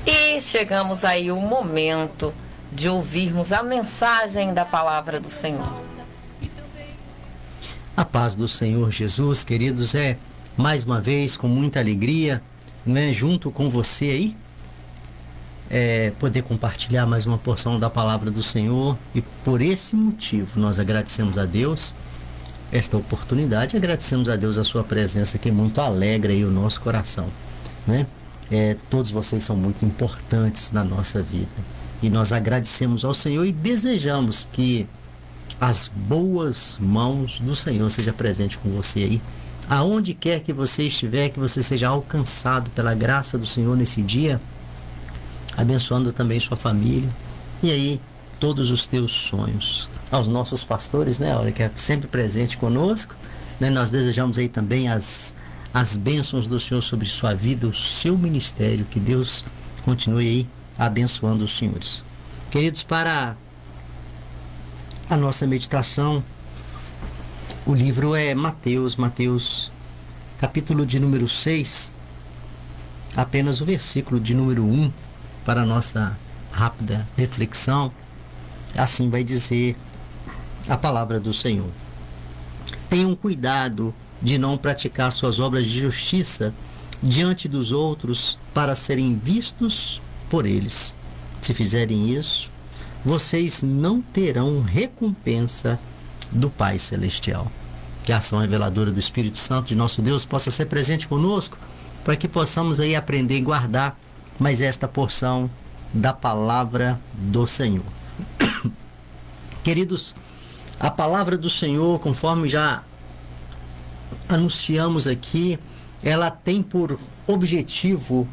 E chegamos aí o momento de ouvirmos a mensagem da palavra do Senhor. A paz do Senhor Jesus, queridos, mais uma vez com muita alegria, né, junto com você aí, poder compartilhar mais uma porção da palavra do Senhor. E por esse motivo nós agradecemos a Deus esta oportunidade, agradecemos a Deus a sua presença, que muito alegra aí o nosso coração, né? Todos vocês são muito importantes na nossa vida e nós agradecemos ao Senhor e desejamos que as boas mãos do Senhor seja presente com você aí, aonde quer que você estiver, que você seja alcançado pela graça do Senhor nesse dia, abençoando também sua família e aí todos os teus sonhos. Aos nossos pastores, né, olha, que é sempre presente conosco, né, nós desejamos aí também as bênçãos do Senhor sobre sua vida, o seu ministério, que Deus continue aí abençoando os senhores. Queridos, para a nossa meditação, o livro é Mateus, capítulo de número 6, apenas o versículo de número 1, para a nossa rápida reflexão. Assim vai dizer a palavra do Senhor: tenham cuidado de não praticar suas obras de justiça diante dos outros para serem vistos por eles. Se fizerem isso, vocês não terão recompensa do Pai Celestial. Que a ação reveladora do Espírito Santo de nosso Deus possa ser presente conosco, para que possamos aí aprender e guardar mais esta porção da palavra do Senhor. Queridos, a palavra do Senhor, conforme já anunciamos aqui, ela tem por objetivo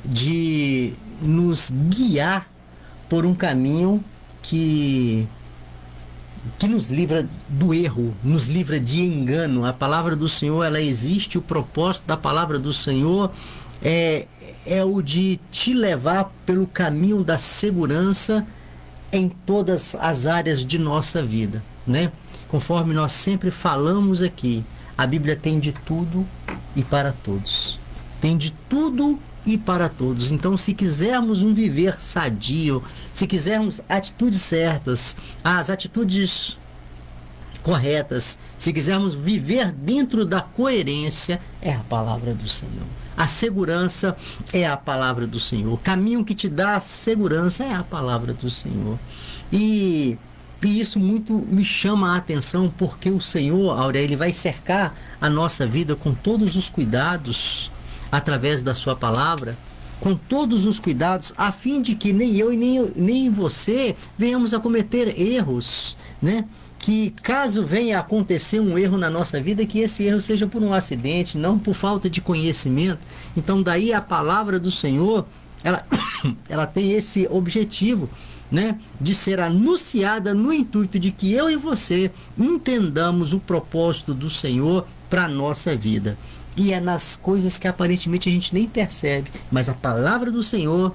de nos guiar por um caminho que nos livra do erro, nos livra de engano. A palavra do Senhor, ela existe, o propósito da palavra do Senhor é o de te levar pelo caminho da segurança em todas as áreas de nossa vida, né? Conforme nós sempre falamos aqui, a Bíblia tem de tudo e para todos. Tem de tudo e para todos. Então, se quisermos um viver sadio, se quisermos atitudes certas, as atitudes corretas, se quisermos viver dentro da coerência, é a palavra do Senhor. A segurança é a palavra do Senhor. O caminho que te dá a segurança é a palavra do Senhor. E isso muito me chama a atenção, porque o Senhor, Aurélia, ele vai cercar a nossa vida com todos os cuidados, através da sua palavra, com todos os cuidados, a fim de que nem eu e nem você venhamos a cometer erros, né? Que caso venha a acontecer um erro na nossa vida, que esse erro seja por um acidente, não por falta de conhecimento. Então daí a palavra do Senhor, ela tem esse objetivo, né, de ser anunciada no intuito de que eu e você entendamos o propósito do Senhor para a nossa vida. E é nas coisas que aparentemente a gente nem percebe, mas a palavra do Senhor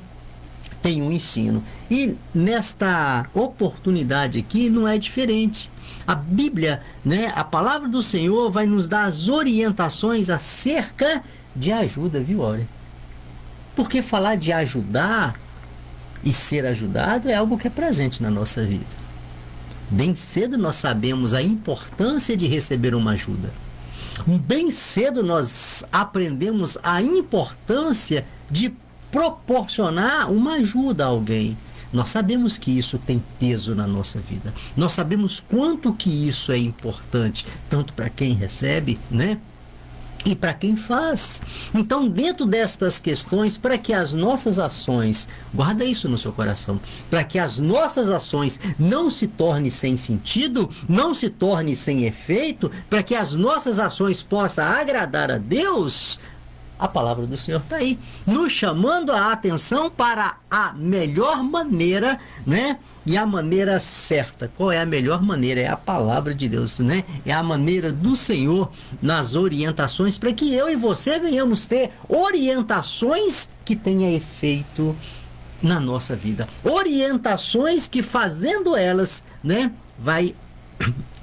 tem um ensino. E nesta oportunidade aqui não é diferente. A Bíblia, né, a palavra do Senhor vai nos dar as orientações acerca de ajuda, viu, olha? Porque falar de ajudar e ser ajudado é algo que é presente na nossa vida. Bem cedo nós sabemos a importância de receber uma ajuda. Bem cedo nós aprendemos a importância de proporcionar uma ajuda a alguém. Nós sabemos que isso tem peso na nossa vida. Nós sabemos quanto que isso é importante, tanto para quem recebe, né? E para quem faz. Então, dentro destas questões, para que as nossas ações, guarda isso no seu coração, para que as nossas ações não se tornem sem sentido, não se tornem sem efeito, para que as nossas ações possam agradar a Deus, a palavra do Senhor está aí, nos chamando a atenção para a melhor maneira, né? E a maneira certa. Qual é a melhor maneira? É a palavra de Deus, né? É a maneira do Senhor nas orientações, para que eu e você venhamos ter orientações que tenham efeito na nossa vida. Orientações que, fazendo elas, né, vai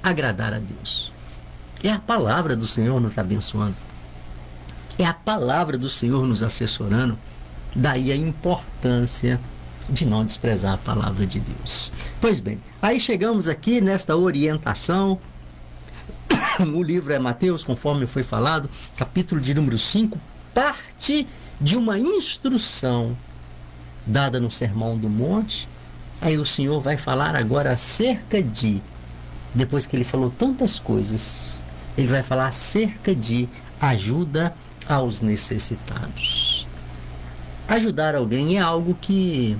agradar a Deus. É a palavra do Senhor nos abençoando. É a palavra do Senhor nos assessorando. Daí a importância de não desprezar a palavra de Deus. Pois bem, aí chegamos aqui nesta orientação. O livro é Mateus, conforme foi falado, capítulo de número 5, parte de uma instrução dada no Sermão do Monte. Aí o Senhor vai falar agora acerca de, depois que ele falou tantas coisas, ele vai falar acerca de ajuda aos necessitados. Ajudar alguém é algo que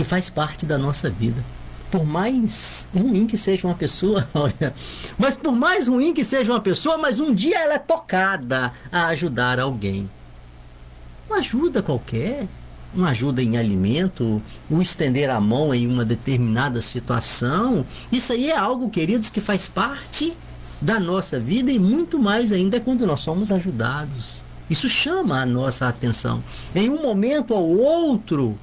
faz parte da nossa vida. Por mais ruim que seja uma pessoa, olha, mas por mais ruim que seja uma pessoa, mas um dia ela é tocada a ajudar alguém. Uma ajuda qualquer, uma ajuda em alimento, o estender a mão em uma determinada situação, isso aí é algo, queridos, que faz parte da nossa vida e muito mais ainda quando nós somos ajudados. Isso chama a nossa atenção. Em um momento ou outro,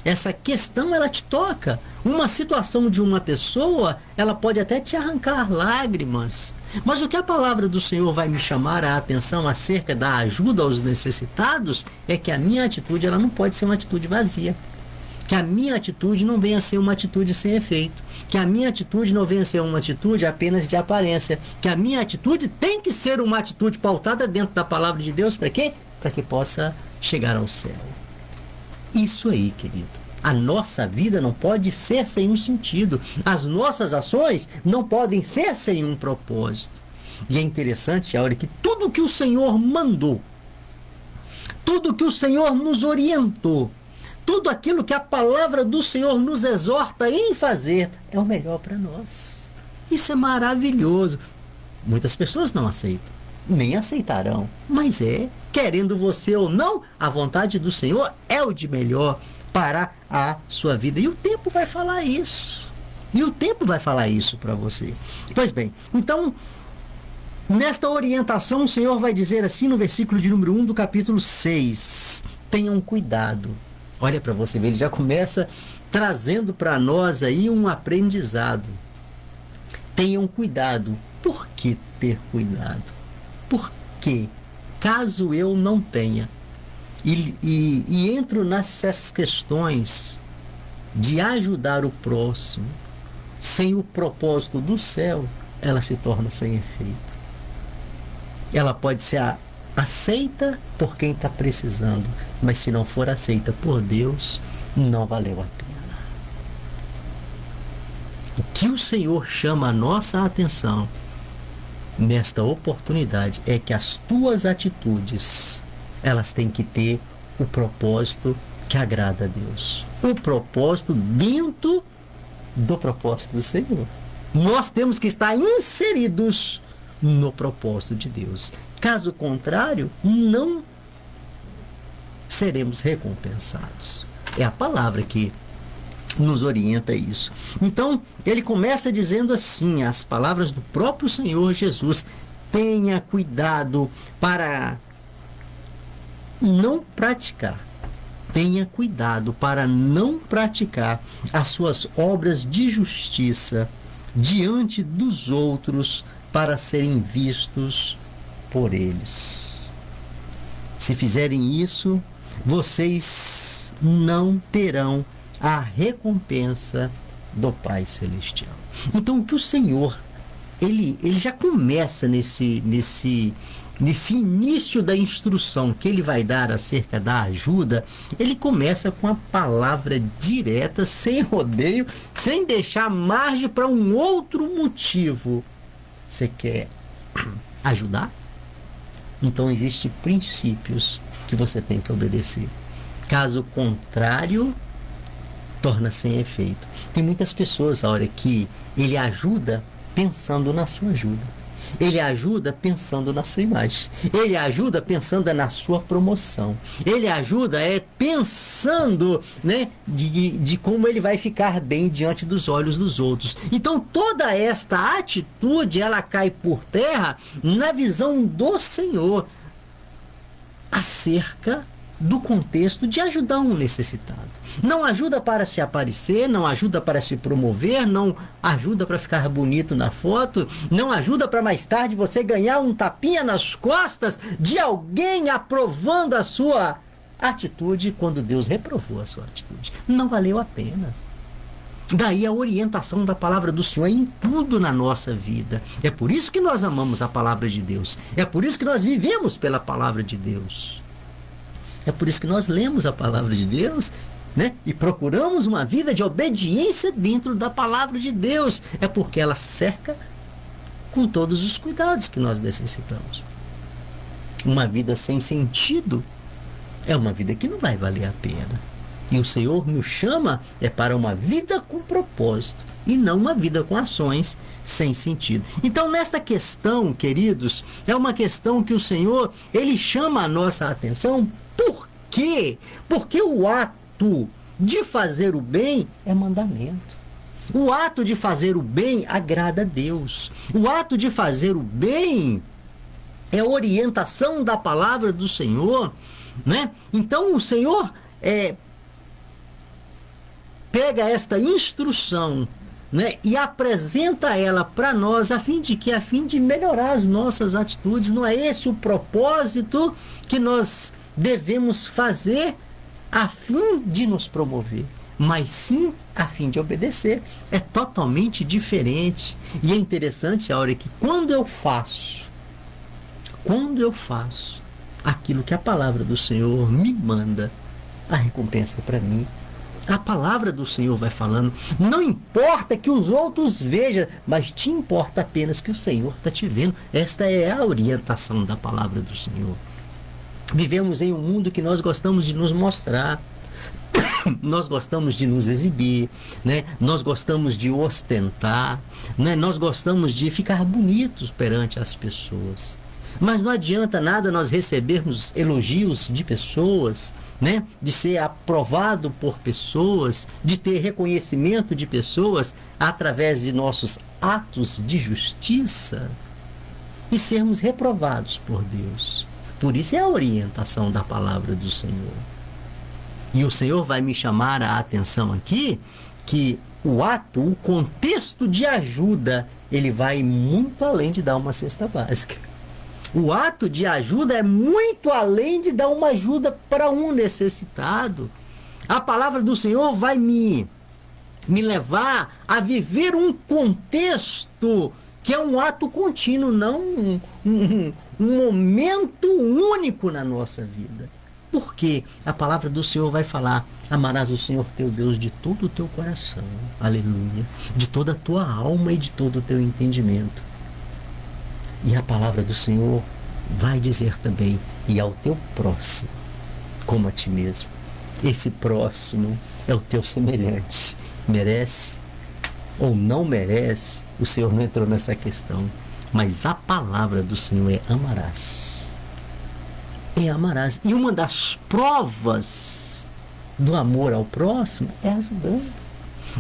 essa questão ela te toca. Uma situação de uma pessoa, ela pode até te arrancar lágrimas. Mas o que a palavra do Senhor vai me chamar a atenção acerca da ajuda aos necessitados é que a minha atitude ela não pode ser uma atitude vazia. Que a minha atitude não venha a ser uma atitude sem efeito. Que a minha atitude não venha a ser uma atitude apenas de aparência. Que a minha atitude tem que ser uma atitude pautada dentro da palavra de Deus. Para quê? Para que possa chegar ao céu. Isso aí, querido. A nossa vida não pode ser sem um sentido. As nossas ações não podem ser sem um propósito. E é interessante a hora que tudo que o Senhor mandou, tudo que o Senhor nos orientou, tudo aquilo que a palavra do Senhor nos exorta em fazer, é o melhor para nós. Isso é maravilhoso. Muitas pessoas não aceitam, nem aceitarão, mas querendo você ou não, a vontade do Senhor é o de melhor para a sua vida. E o tempo vai falar isso. E o tempo vai falar isso para você. Pois bem, então, nesta orientação, o Senhor vai dizer assim no versículo de número 1 do capítulo 6. Tenham cuidado. Olha para você ver, ele já começa trazendo para nós aí um aprendizado. Tenham cuidado. Por que ter cuidado? Por quê? Caso eu não tenha, e entro nessas questões de ajudar o próximo, sem o propósito do céu, ela se torna sem efeito. Ela pode ser aceita por quem está precisando, mas se não for aceita por Deus, não valeu a pena. O que o Senhor chama a nossa atenção nesta oportunidade é que as tuas atitudes elas têm que ter o propósito que agrada a Deus, o propósito dentro do propósito do Senhor. Nós temos que estar inseridos no propósito de Deus, caso contrário não seremos recompensados. É a palavra que nos orienta isso. Então, ele começa dizendo assim, as palavras do próprio Senhor Jesus: tenha cuidado para não praticar. Tenha cuidado para não praticar as suas obras de justiça diante dos outros para serem vistos por eles. Se fizerem isso, vocês não terão a recompensa do Pai Celestial. Então, o que o Senhor, ele já começa nesse início da instrução que ele vai dar acerca da ajuda, ele começa com a palavra direta, sem rodeio, sem deixar margem para um outro motivo. Você quer ajudar? Então, existem princípios que você tem que obedecer. Caso contrário, torna sem efeito. Tem muitas pessoas, a hora que ele ajuda pensando na sua ajuda. Ele ajuda pensando na sua imagem. Ele ajuda pensando na sua promoção. Ele ajuda pensando, né, de como ele vai ficar bem diante dos olhos dos outros. Então toda esta atitude ela cai por terra na visão do Senhor acerca do contexto de ajudar um necessitado. Não ajuda para se aparecer, não ajuda para se promover, não ajuda para ficar bonito na foto, não ajuda para mais tarde você ganhar um tapinha nas costas de alguém aprovando a sua atitude quando Deus reprovou a sua atitude. Não valeu a pena. Daí a orientação da palavra do Senhor em tudo na nossa vida. É por isso que nós amamos a palavra de Deus. É por isso que nós vivemos pela palavra de Deus. É por isso que nós lemos a palavra de Deus, né? E procuramos uma vida de obediência dentro da palavra de Deus. É porque ela cerca com todos os cuidados que nós necessitamos. Uma vida sem sentido é uma vida que não vai valer a pena. E o Senhor nos chama para uma vida com propósito e não uma vida com ações sem sentido. Então, nesta questão, queridos, é uma questão que o Senhor, ele chama a nossa atenção. Por quê? Porque o ato de fazer o bem é mandamento. O ato de fazer o bem agrada a Deus. O ato de fazer o bem é orientação da palavra do Senhor, né? Então o Senhor pega esta instrução, né, e apresenta ela para nós a fim de melhorar as nossas atitudes. Não é esse o propósito que nós devemos fazer a fim de nos promover, mas sim a fim de obedecer. É totalmente diferente. E é interessante, Áurea, que quando eu faço aquilo que a palavra do Senhor me manda, a recompensa para mim. A palavra do Senhor vai falando. Não importa que os outros vejam, mas te importa apenas que o Senhor está te vendo. Esta é a orientação da palavra do Senhor. Vivemos em um mundo que nós gostamos de nos mostrar, nós gostamos de nos exibir, né? Nós gostamos de ostentar, né? Nós gostamos de ficar bonitos perante as pessoas. Mas não adianta nada nós recebermos elogios de pessoas, né? De ser aprovado por pessoas, de ter reconhecimento de pessoas através de nossos atos de justiça e sermos reprovados por Deus. Por isso é a orientação da palavra do Senhor. E o Senhor vai me chamar a atenção aqui que o ato, o contexto de ajuda, ele vai muito além de dar uma cesta básica. O ato de ajuda é muito além de dar uma ajuda para um necessitado. A palavra do Senhor vai me levar a viver um contexto que é um ato contínuo, não um momento único na nossa vida. Porque a palavra do Senhor vai falar: amarás o Senhor teu Deus de todo o teu coração, aleluia, de toda a tua alma e de todo o teu entendimento. E a palavra do Senhor vai dizer também: e ao teu próximo como a ti mesmo. Esse próximo é o teu semelhante. Merece ou não merece, o Senhor não entrou nessa questão. Mas a palavra do Senhor é: amarás. É amarás. E uma das provas do amor ao próximo é ajudando.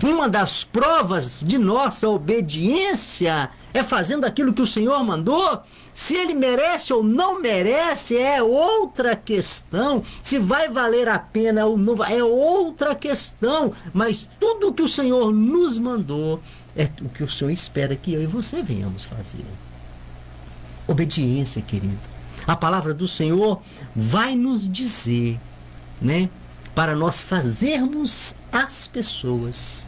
Uma das provas de nossa obediência é fazendo aquilo que o Senhor mandou. Se ele merece ou não merece é outra questão. Se vai valer a pena ou não vai, é outra questão. Mas tudo o que o Senhor nos mandou é o que o Senhor espera que eu e você venhamos fazer. Obediência, querido. A palavra do Senhor vai nos dizer, né, para nós fazermos às pessoas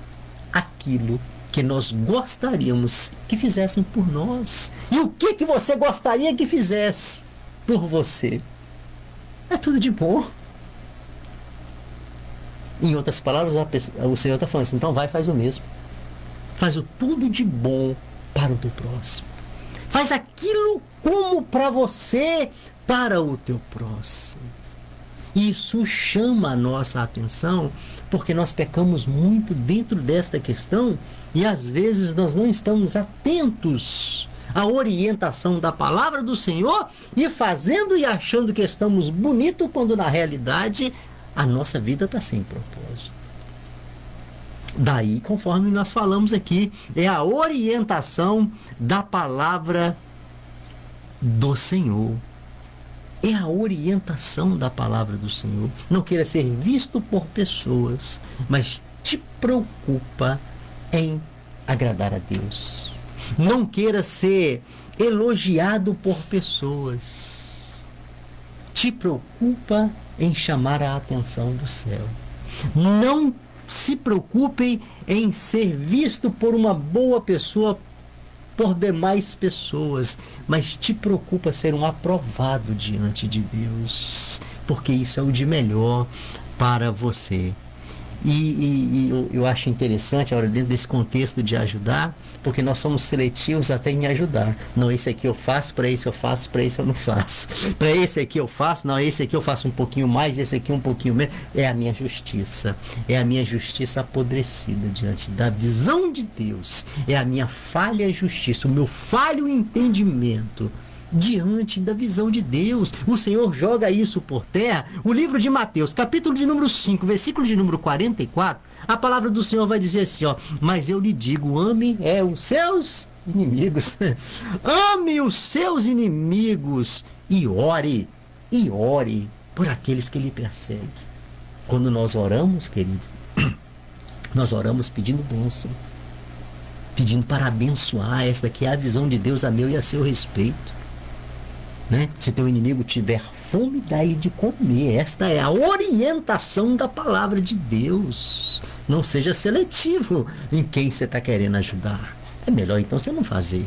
aquilo que nós gostaríamos que fizessem por nós. E o que você gostaria que fizesse por você? É tudo de bom. Em outras palavras, o Senhor está falando assim: então vai, faz o mesmo. Faz o tudo de bom para o teu próximo. Faz aquilo como para você, para o teu próximo. Isso chama a nossa atenção, porque nós pecamos muito dentro desta questão e às vezes nós não estamos atentos à orientação da palavra do Senhor e fazendo e achando que estamos bonitos, quando na realidade a nossa vida está sem propósito. Daí, conforme nós falamos aqui, é a orientação da palavra do Senhor. É a orientação da palavra do Senhor. Não queira ser visto por pessoas, mas te preocupa em agradar a Deus. Não queira ser elogiado por pessoas. Te preocupa em chamar a atenção do céu. Não se preocupem em ser visto por uma boa pessoa, por demais pessoas, mas te preocupa ser um aprovado diante de Deus, porque isso é o de melhor para você. E eu acho interessante agora dentro desse contexto de ajudar, porque nós somos seletivos até em ajudar. Não, esse aqui eu faço, para esse eu faço, para esse eu não faço. Para esse aqui eu faço, não, esse aqui eu faço um pouquinho mais, esse aqui um pouquinho menos. É a minha justiça. É a minha justiça apodrecida diante da visão de Deus. É a minha falha justiça, o meu falho entendimento diante da visão de Deus. O Senhor joga isso por terra. O livro de Mateus, capítulo de número 5, versículo de número 44, a palavra do Senhor vai dizer assim, ó: mas eu lhe digo, ame os seus inimigos. Ame os seus inimigos e ore por aqueles que lhe perseguem. Quando nós oramos, querido, nós oramos pedindo bênção, pedindo para abençoar. Esta aqui é a visão de Deus a meu e a seu respeito. Né? Se teu inimigo tiver fome, dá-lhe de comer. Esta é a orientação da palavra de Deus. Não seja seletivo em quem você está querendo ajudar. É melhor então você não fazer.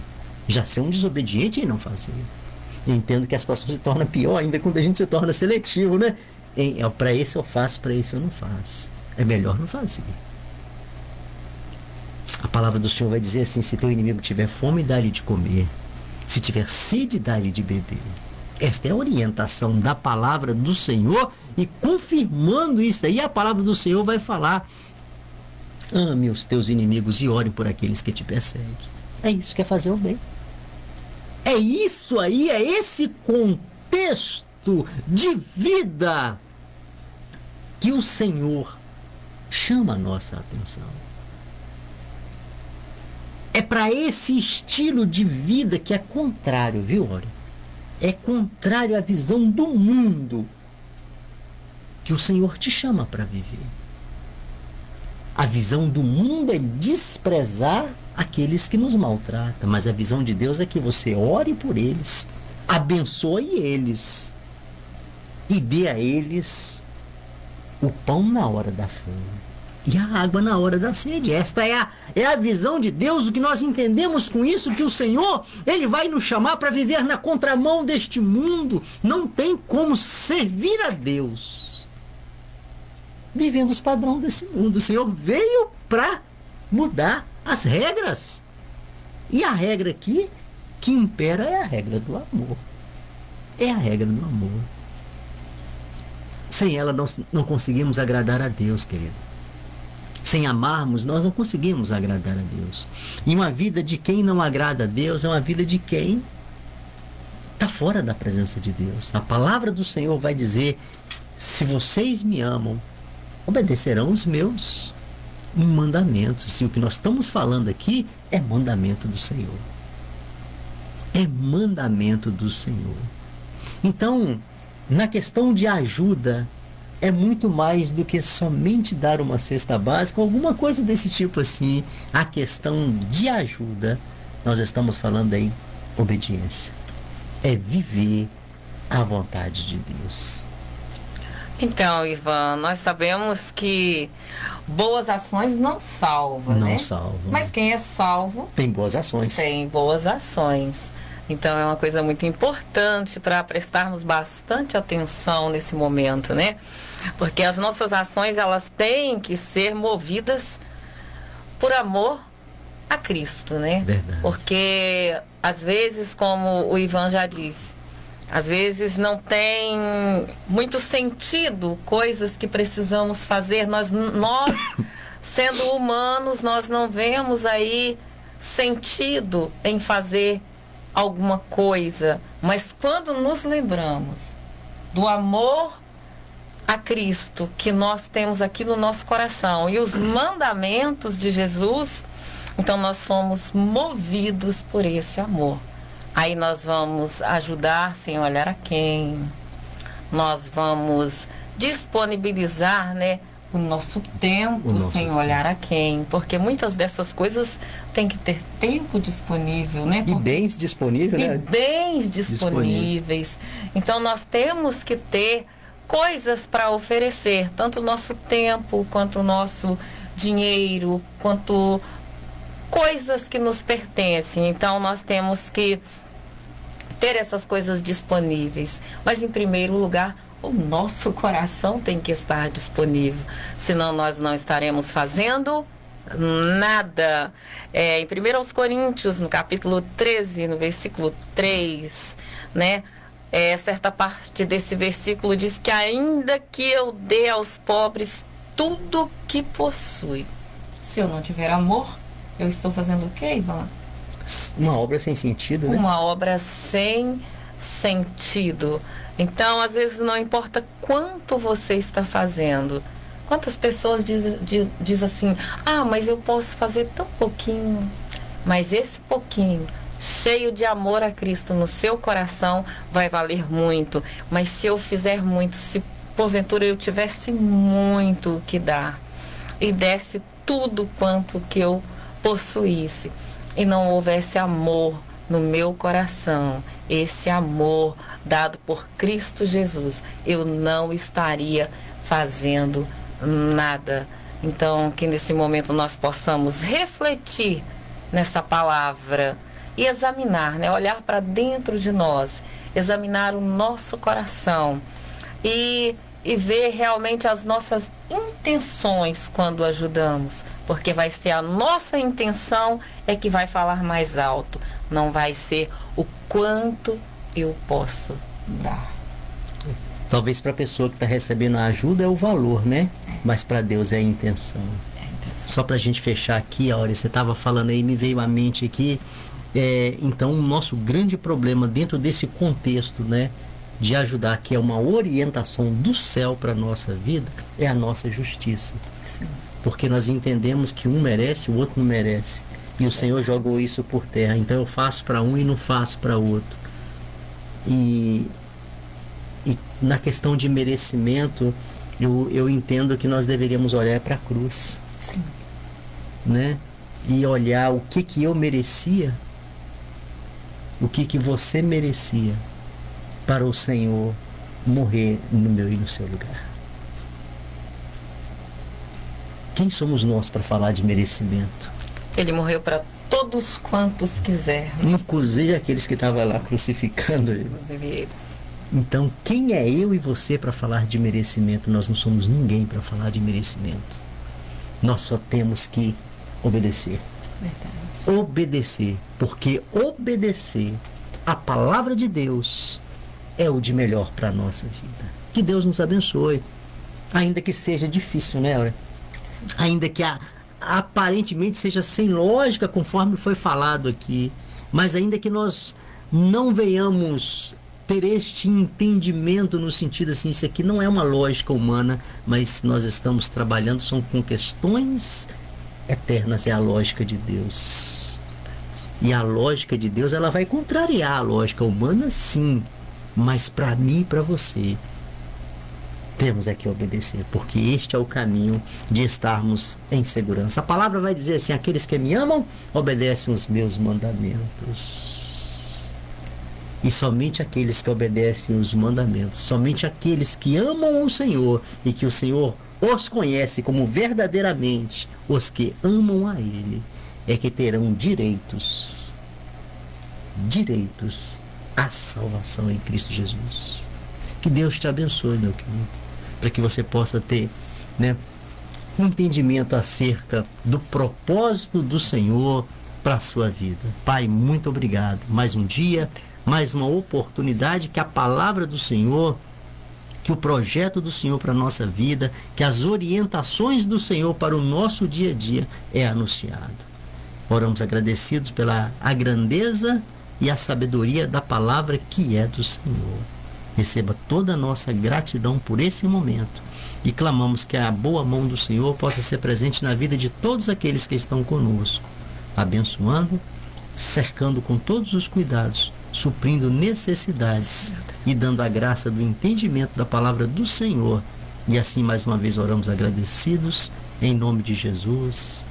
Já ser um desobediente e não fazer. Eu entendo que a situação se torna pior ainda quando a gente se torna seletivo, né? Para esse eu faço, para esse eu não faço. É melhor não fazer. A palavra do Senhor vai dizer assim: se teu inimigo tiver fome, dá-lhe de comer. Se tiver sede, dá-lhe de beber. Esta é a orientação da palavra do Senhor, e confirmando isso aí, a palavra do Senhor vai falar: ame os teus inimigos e ore por aqueles que te perseguem. É isso que é fazer o bem. É isso aí, é esse contexto de vida que o Senhor chama a nossa atenção. É para esse estilo de vida que é contrário, viu, Ori? É contrário à visão do mundo que o Senhor te chama para viver. A visão do mundo é desprezar aqueles que nos maltratam, mas a visão de Deus é que você ore por eles, abençoe eles e dê a eles o pão na hora da fome e a água na hora da sede. Esta é a visão de Deus. O que nós entendemos com isso, que o Senhor, Ele vai nos chamar para viver na contramão deste mundo. Não tem como servir a Deus vivendo os padrões desse mundo. O Senhor veio para mudar as regras. E a regra aqui que impera é a regra do amor. É a regra do amor. Sem ela nós não conseguimos agradar a Deus, querido. Sem amarmos, nós não conseguimos agradar a Deus. E uma vida de quem não agrada a Deus é uma vida de quem está fora da presença de Deus. A palavra do Senhor vai dizer: se vocês me amam, obedecerão os meus mandamentos. E o que nós estamos falando aqui é mandamento do Senhor. É mandamento do Senhor. Então, na questão de ajuda, é muito mais do que somente dar uma cesta básica, alguma coisa desse tipo assim. A questão de ajuda, nós estamos falando aí, obediência. É viver a vontade de Deus. Então, Ivan, nós sabemos que boas ações não salvam, né? Não salvam. Mas quem é salvo tem boas ações. Tem boas ações. Então é uma coisa muito importante para prestarmos bastante atenção nesse momento, né? Porque as nossas ações, elas têm que ser movidas por amor a Cristo, né? Verdade. Porque às vezes, como o Ivan já disse, às vezes não tem muito sentido coisas que precisamos fazer. Nós sendo humanos, nós não vemos aí sentido em fazer alguma coisa, mas quando nos lembramos do amor a Cristo que nós temos aqui no nosso coração e os mandamentos de Jesus, então nós fomos movidos por esse amor. Aí nós vamos ajudar sem olhar a quem, nós vamos disponibilizar, né, o nosso tempo sem olhar a quem, porque muitas dessas coisas tem que ter tempo disponível, né? E bens disponíveis, né? E bens disponíveis. Então nós temos que ter coisas para oferecer, tanto o nosso tempo, quanto o nosso dinheiro, quanto coisas que nos pertencem. Então nós temos que ter essas coisas disponíveis. Mas em primeiro lugar, o nosso coração tem que estar disponível, senão nós não estaremos fazendo nada. Em 1 Coríntios, no capítulo 13, no versículo 3, né? Certa parte desse versículo diz que ainda que eu dê aos pobres tudo que possui, se eu não tiver amor, eu estou fazendo o quê, Ivan? Uma obra sem sentido, né? Uma obra sem sentido. Então, às vezes, não importa quanto você está fazendo. Quantas pessoas diz assim, mas eu posso fazer tão pouquinho. Mas esse pouquinho, cheio de amor a Cristo no seu coração, vai valer muito. Mas se eu fizer muito, se porventura eu tivesse muito que dar, e desse tudo quanto que eu possuísse, e não houvesse amor no meu coração, esse amor dado por Cristo Jesus, eu não estaria fazendo nada. Então, que nesse momento nós possamos refletir nessa palavra e examinar, né? Olhar para dentro de nós, examinar o nosso coração e ver realmente as nossas intenções quando ajudamos, porque vai ser a nossa intenção que vai falar mais alto, não vai ser o quanto eu posso dar. Talvez para a pessoa que está recebendo a ajuda é o valor, né? Mas para Deus é a intenção. Só para a gente fechar aqui, Áurea, você estava falando aí, me veio à mente aqui, então o nosso grande problema dentro desse contexto, né, de ajudar, que é uma orientação do céu para a nossa vida, é a nossa justiça. Sim. Porque nós entendemos que um merece, o outro não merece. E o Senhor jogou isso por terra. Então eu faço para um e não faço para outro. E na questão de merecimento, eu entendo que nós deveríamos olhar para a cruz. Sim. Né? E olhar o que eu merecia, o que você merecia, para o Senhor morrer no meu e no seu lugar. Quem somos nós para falar de merecimento? Ele morreu para todos quantos quiser. Inclusive aqueles que estavam lá crucificando ele. Inclusive eles. Então, quem é eu e você para falar de merecimento? Nós não somos ninguém para falar de merecimento. Nós só temos que obedecer. Verdade. Obedecer. Porque obedecer a palavra de Deus é o de melhor para a nossa vida. Que Deus nos abençoe. Ainda que seja difícil, né, Áurea? Ainda que aparentemente seja sem lógica, conforme foi falado aqui. Mas ainda que nós não venhamos ter este entendimento no sentido assim, isso aqui não é uma lógica humana, mas nós estamos trabalhando são com questões eternas, é a lógica de Deus. E a lógica de Deus, ela vai contrariar a lógica humana, sim. Mas para mim e para você, temos que obedecer, porque este é o caminho de estarmos em segurança. A palavra vai dizer assim, aqueles que me amam, obedecem os meus mandamentos. E somente aqueles que obedecem os mandamentos, somente aqueles que amam o Senhor e que o Senhor os conhece como verdadeiramente os que amam a Ele, é que terão direitos à salvação em Cristo Jesus. Que Deus te abençoe, meu querido, para que você possa ter, né, um entendimento acerca do propósito do Senhor para a sua vida. Pai, muito obrigado. Mais um dia, mais uma oportunidade, que a palavra do Senhor, que o projeto do Senhor para a nossa vida, que as orientações do Senhor para o nosso dia a dia é anunciado. Oramos agradecidos pela a grandeza e a sabedoria da palavra que é do Senhor. Receba toda a nossa gratidão por esse momento e clamamos que a boa mão do Senhor possa ser presente na vida de todos aqueles que estão conosco, abençoando, cercando com todos os cuidados suprindo necessidades e dando a graça do entendimento da palavra do Senhor. E assim, mais uma vez, oramos agradecidos, em nome de Jesus.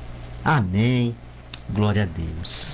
Amém. Glória a Deus.